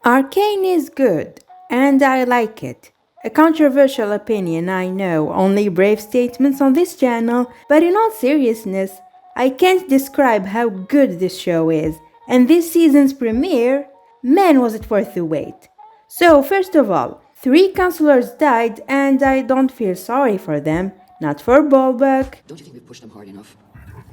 Arcane is good, and I like it. A controversial opinion, I know, only brave statements on this channel, but in all seriousness, I can't describe how good this show is, and this season's premiere, man was it worth the wait. So, first of all, 3 counselors died, and I don't feel sorry for them, not for Bulbuck, Don't you think we've pushed them hard enough?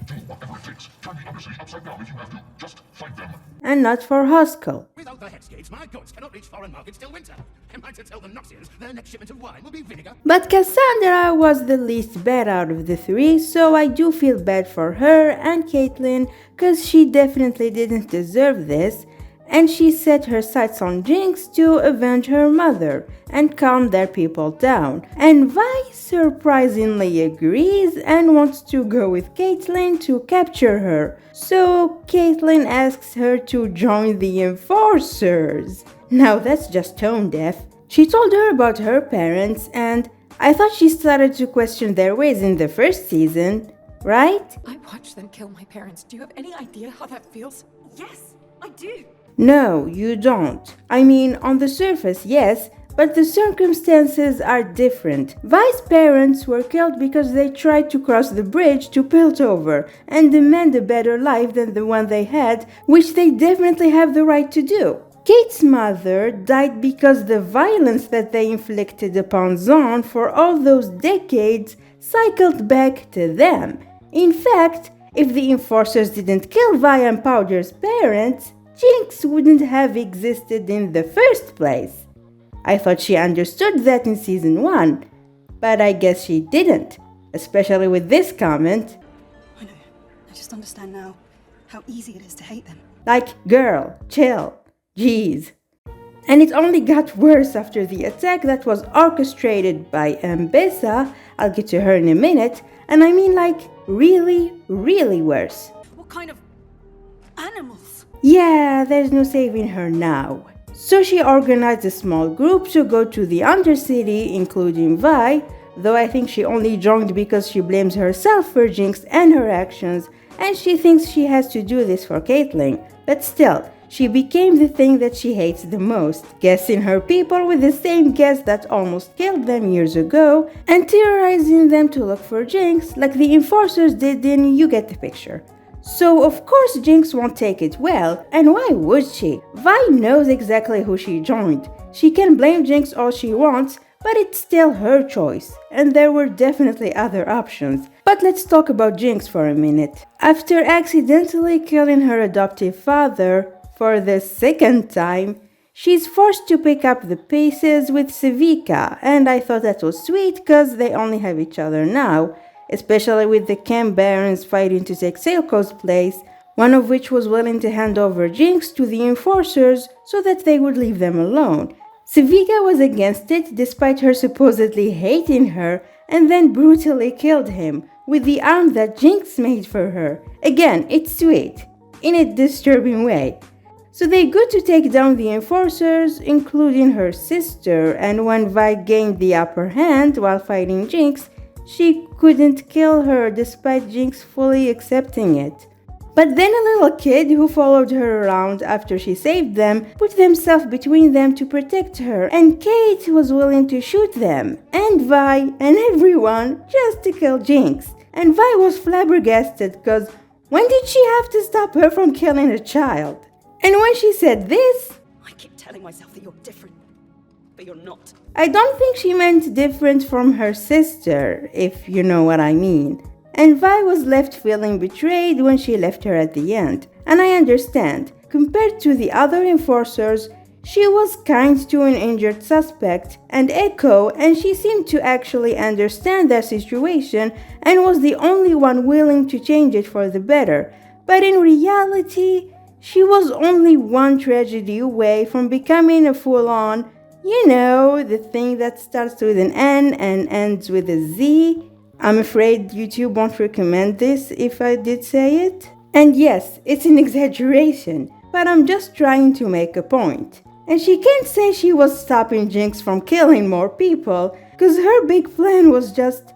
Do whatever it takes. Turn the undercity upside down if you have to. Just fight them. and not for Hoskell. Without the hex gates, my goods cannot reach foreign markets till winter. Am I to tell the Noxians their next shipment of wine will be vinegar? But Cassandra was the least bad out of the 3, so I do feel bad for her and Caitlyn, cause she definitely didn't deserve this, and she set her sights on Jinx to avenge her mother and calm their people down. And Vi surprisingly agrees and wants to go with Caitlyn to capture her. So Caitlyn asks her to join the Enforcers. Now that's just tone deaf. She told her about her parents, and I thought she started to question their ways in the first season, right? I watched them kill my parents. Do you have any idea how that feels? Yes, I do. No, you don't. I mean, on the surface, yes, but the circumstances are different. Vi's parents were killed because they tried to cross the bridge to Piltover and demand a better life than the one they had, which they definitely have the right to do. Kate's mother died because the violence that they inflicted upon Zon for all those decades cycled back to them. In fact, if the Enforcers didn't kill Vi and Powder's parents, Jinx wouldn't have existed in the first place. I thought she understood that in season 1, but I guess she didn't, especially with this comment. I know. I just understand now how easy it is to hate them. Like, girl, chill, jeez. And it only got worse after the attack that was orchestrated by Ambessa. I'll get to her in a minute, and I mean like really, really worse. What kind of animals? Yeah, there's no saving her now. So she organized a small group to go to the undercity, including Vi, though I think she only joined because she blames herself for Jinx and her actions, and she thinks she has to do this for Caitlyn. But still, she became the thing that she hates the most, gassing her people with the same gas that almost killed them years ago, and terrorizing them to look for Jinx, like the Enforcers did in You Get the Picture. So of course Jinx won't take it well, and why would she? Vi knows exactly who she joined. She can blame Jinx all she wants, but it's still her choice, and there were definitely other options. But let's talk about Jinx for a minute. After accidentally killing her adoptive father for the second time, she's forced to pick up the pieces with Sevika, and I thought that was sweet cause they only have each other now, especially with the camp barons fighting to take Silco's place, one of which was willing to hand over Jinx to the Enforcers so that they would leave them alone. Sevika was against it despite her supposedly hating her, and then brutally killed him with the arm that Jinx made for her. Again, it's sweet, in a disturbing way. So they go to take down the Enforcers, including her sister, and when Vi gained the upper hand while fighting Jinx, she couldn't kill her despite Jinx fully accepting it. But then a little kid who followed her around after she saved them put themselves between them to protect her, and Kate was willing to shoot them, and Vi, and everyone, just to kill Jinx. And Vi was flabbergasted cause when did she have to stop her from killing a child? And when she said this, I keep telling myself that you're different, but you're not. I don't think she meant different from her sister, if you know what I mean. And Vi was left feeling betrayed when she left her at the end. And I understand. Compared to the other Enforcers, she was kind to an injured suspect and Echo, and she seemed to actually understand their situation and was the only one willing to change it for the better. But in reality, she was only one tragedy away from becoming a full-on, you know, the thing that starts with an N and ends with a Z. I'm afraid YouTube won't recommend this if I did say it. And yes, it's an exaggeration, but I'm just trying to make a point. And she can't say she was stopping Jinx from killing more people, cause her big plan was just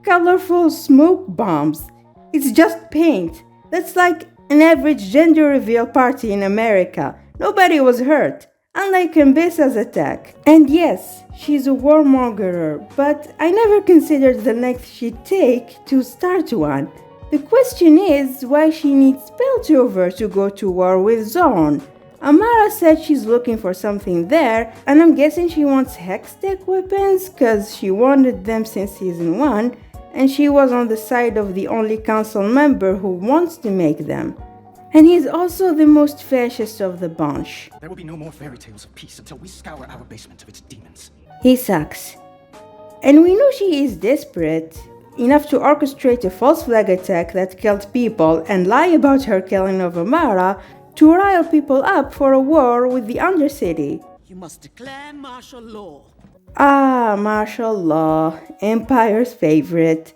colorful smoke bombs. It's just paint. That's like an average gender reveal party in America. Nobody was hurt. unlike Ambessa's attack. And yes, she's a warmongerer, but I never considered the length she'd take to start one. The question is why she needs Piltover to go to war with Zorn. Amara said she's looking for something there, and I'm guessing she wants Hextech weapons, cause she wanted them since season 1, and she was on the side of the only council member who wants to make them. And he's also the most fascist of the bunch. There will be no more fairy tales of peace until we scour our basement of its demons. He sucks. And we know she is desperate enough to orchestrate a false flag attack that killed people and lie about her killing of Amara to rile people up for a war with the Undercity. You must declare martial law. Ah, martial law, Empire's favorite.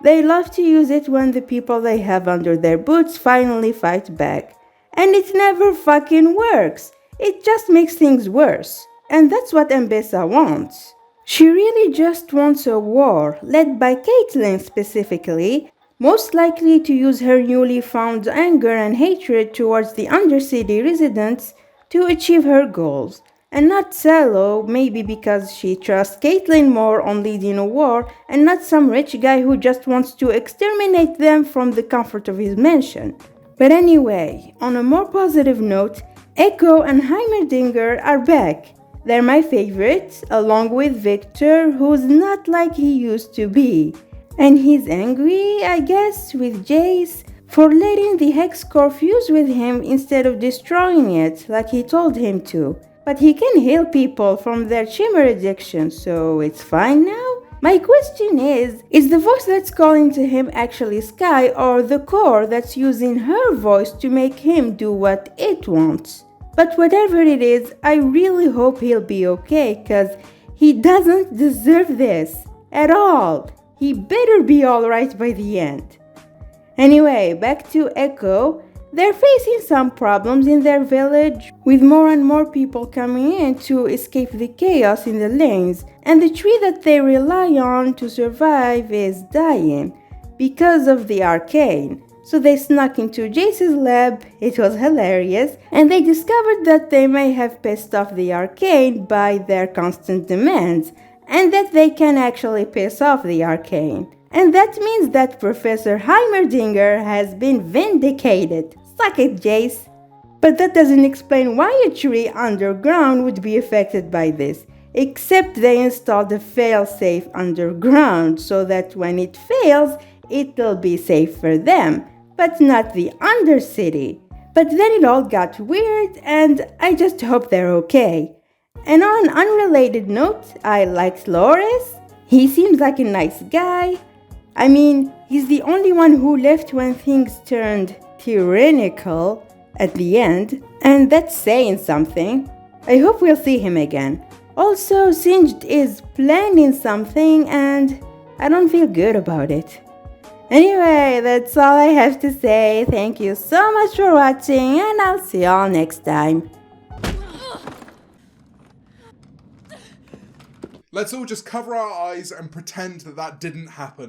They love to use it when the people they have under their boots finally fight back. And it never fucking works. It just makes things worse. And that's what Ambessa wants. She really just wants a war, led by Caitlyn specifically, most likely to use her newly found anger and hatred towards the Undercity residents to achieve her goals. And not Salo, maybe because she trusts Caitlyn more on leading a war and not some rich guy who just wants to exterminate them from the comfort of his mansion. But anyway, on a more positive note, Echo and Heimerdinger are back. They're my favorites, along with Victor, who's not like he used to be. And he's angry, I guess, with Jace for letting the Hex Core fuse with him instead of destroying it like he told him to. But he can heal people from their shimmer addiction, so it's fine now? My question is the voice that's calling to him actually Sky or the core that's using her voice to make him do what it wants? But whatever it is, I really hope he'll be okay, cause he doesn't deserve this at all. He better be alright by the end. Anyway, back to Echo. They're facing some problems in their village, with more and more people coming in to escape the chaos in the lanes, and the tree that they rely on to survive is dying because of the Arcane. So they snuck into Jace's lab, it was hilarious, and they discovered that they may have pissed off the Arcane by their constant demands, and that they can actually piss off the Arcane. And that means that Professor Heimerdinger has been vindicated. Suck it, Jace. But that doesn't explain why a tree underground would be affected by this, except they installed a failsafe underground so that when it fails, it'll be safe for them, but not the Undercity. But then it all got weird, and I just hope they're okay. And on an unrelated note, I liked Loris. He seems like a nice guy. I mean, he's the only one who left when things turned tyrannical at the end, and that's saying something. I hope we'll see him again. Also, Singed is planning something, and I don't feel good about it. Anyway, that's all I have to say. Thank you so much for watching, and I'll see y'all next time. Let's all just cover our eyes and pretend that didn't happen.